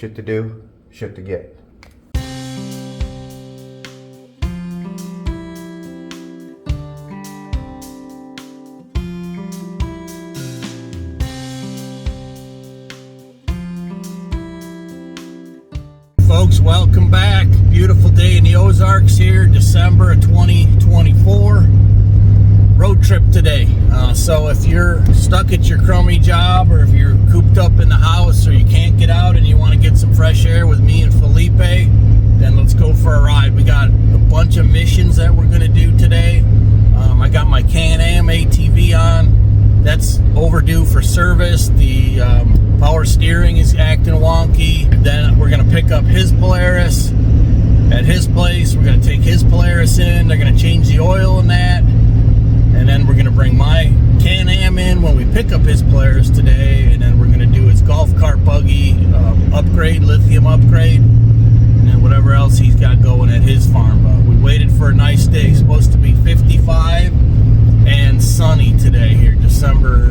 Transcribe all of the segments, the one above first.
Shit to do, shit to get. Folks, welcome back. Beautiful day in the Ozarks here, December of 2024. Road trip today. So if you're stuck at your crummy job, or if you're cooped up in the house, or you can't get out and you want to get some fresh air with me and Felipe, then let's go for a ride. We got a bunch of missions that we're going to do today. I got my Can-Am ATV on. That's overdue for service. The power steering is acting wonky. Then we're going to pick up his Polaris at his place. We're going to take his Polaris in. They're going to change the oil in that. And then we're going to bring my Can-Am in when we pick up his Polaris today. And then we're going to do his golf cart buggy upgrade, lithium upgrade. And then whatever else he's got going at his farm. We waited for a nice day. It's supposed to be 55 and sunny today here, December.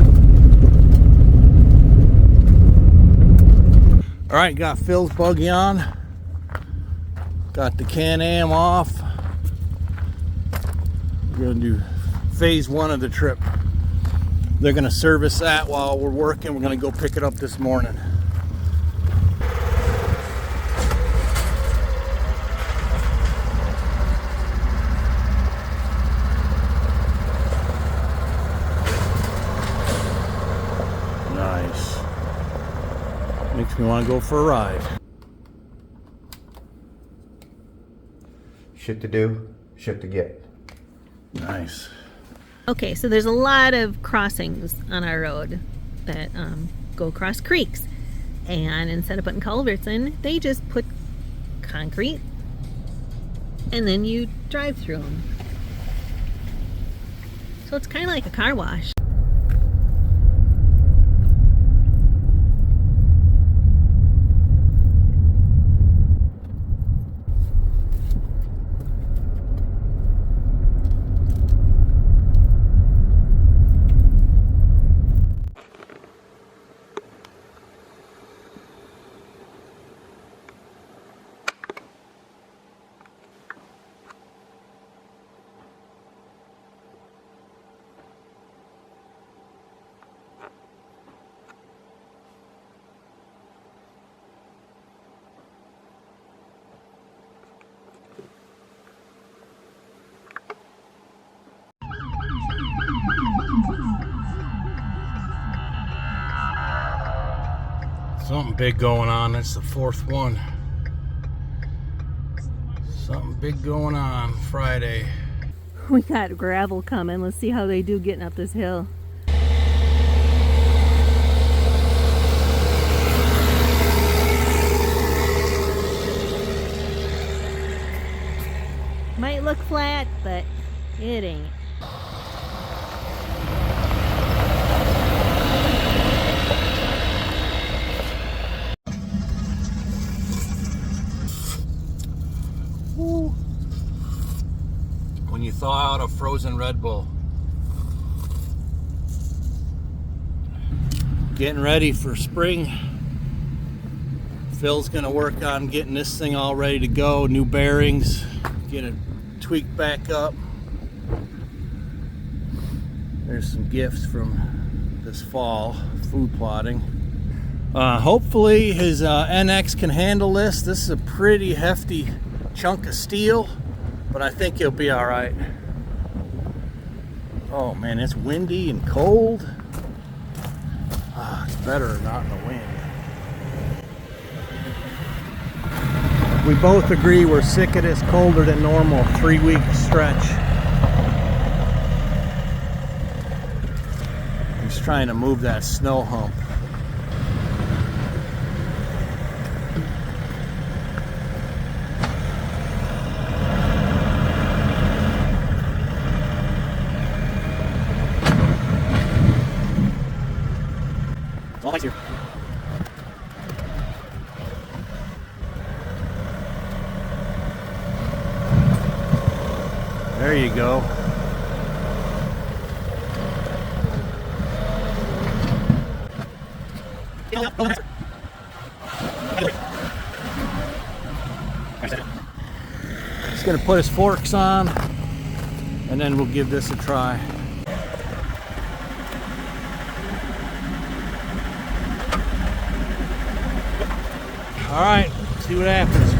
All right, got Phil's buggy on. Got the Can-Am off. We're going to do phase one of the trip. They're going to service that while we're working. We're going to go pick it up this morning. Nice. Makes me want to go for a ride. Shit to do, shit to get. Nice. Okay, so there's a lot of crossings on our road that go across creeks. And instead of putting culverts in, they just put concrete. And then you drive through them. So it's kind of like a car wash. Something big going on. That's the fourth one. Something big going on Friday. We got gravel coming. Let's see how they do getting up this hill. Might look flat, but it ain't. When you thaw out a frozen Red Bull. Getting ready for spring. Phil's gonna work on getting this thing all ready to go. New bearings, get it tweaked back up. There's some gifts from this fall, food plotting. Hopefully his NX can handle this. This is a pretty hefty chunk of steel, but I think he'll be all right. Oh man, it's windy and cold. It's better not in the wind. We both agree we're sick of this colder than normal 3-week stretch. He's trying to move that snow hump. Here. There you go. He's gonna put his forks on, and then we'll give this a try. All right, see what happens.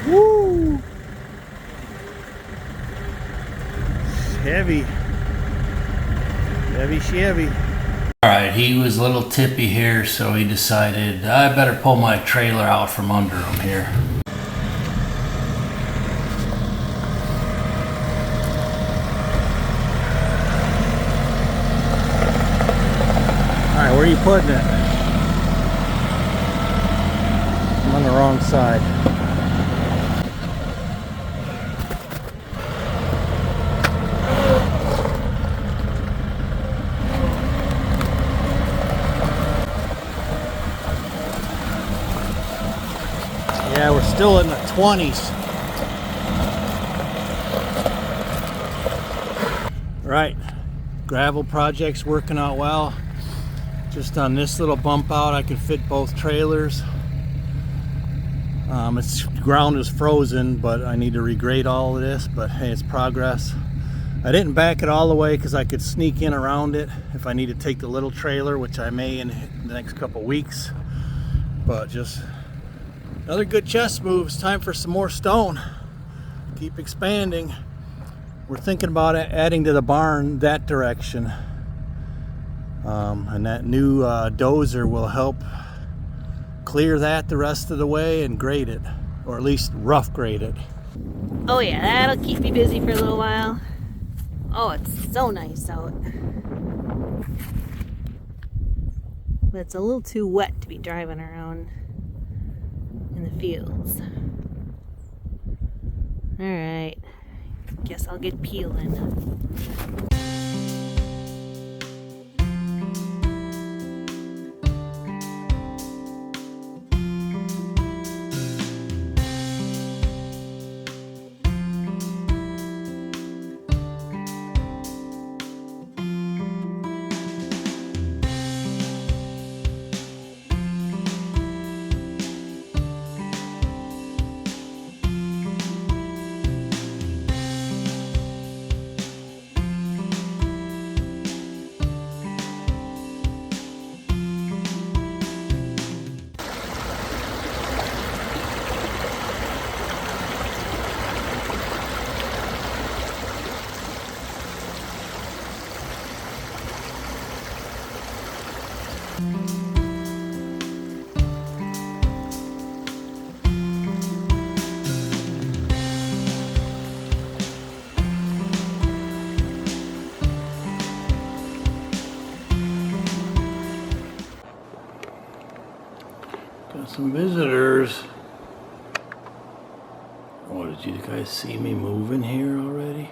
Woo! Chevy. Chevy. All right, he was a little tippy here, so he decided I better pull my trailer out from under him here. All right, where are you putting it? I'm on the wrong side. Yeah, we're still in the 20s. Right, gravel project's working out well. Just on this little bump out, I can fit both trailers. Its ground is frozen, but I need to regrade all of this, but hey, it's progress. I didn't back it all the way because I could sneak in around it if I need to take the little trailer, which I may in the next couple weeks. But just another good chest move. It's time for some more stone. Keep expanding. We're thinking about adding to the barn that direction. And that new dozer will help clear that the rest of the way and grade it, or at least rough grade it. Oh yeah, that'll keep you busy for a little while. Oh, it's so nice out. But it's a little too wet to be driving around in the fields. Alright, guess I'll get peeling. Got some visitors. Oh, did you guys see me moving here already?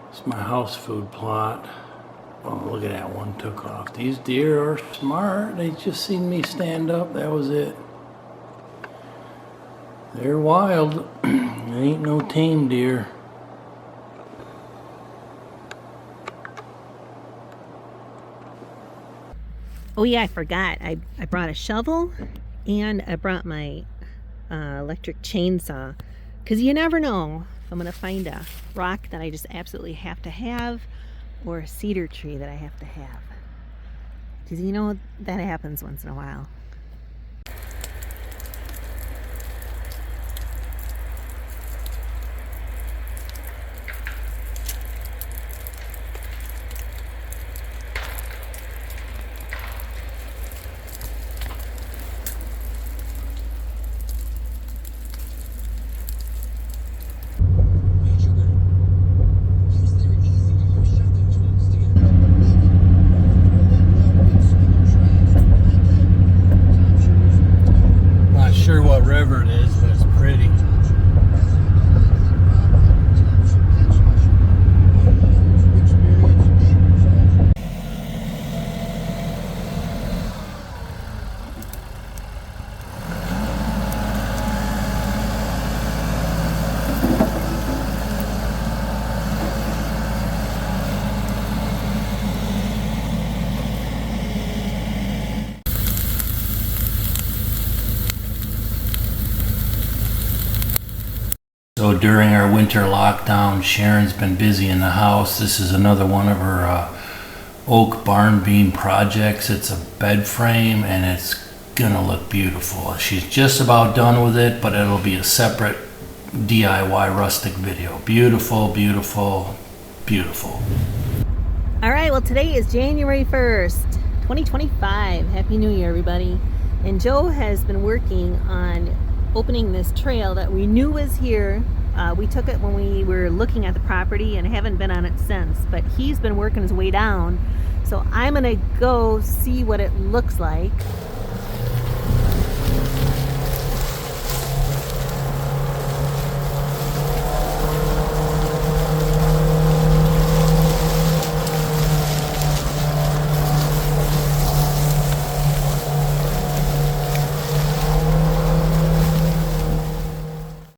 It's my house food plot. Oh, look at that one took off. These deer are smart. They just seen me stand up. That was it. They're wild. They ain't no tame deer. Oh yeah, I forgot. I brought a shovel and I brought my electric chainsaw, because you never know if I'm going to find a rock that I just absolutely have to have, or a cedar tree that I have to have. Because you know, that happens once in a while. during our winter lockdown, Sharon's been busy in the house. This is another one of her oak barn beam projects. It's a bed frame and it's gonna look beautiful. She's just about done with it, but it'll be a separate DIY rustic video. Beautiful, beautiful, beautiful. All right, well, today is January 1st, 2025. Happy New Year, everybody. And Joe has been working on opening this trail that we knew was here. We took it when we were looking at the property and haven't been on it since, but he's been working his way down. So I'm gonna go see what it looks like.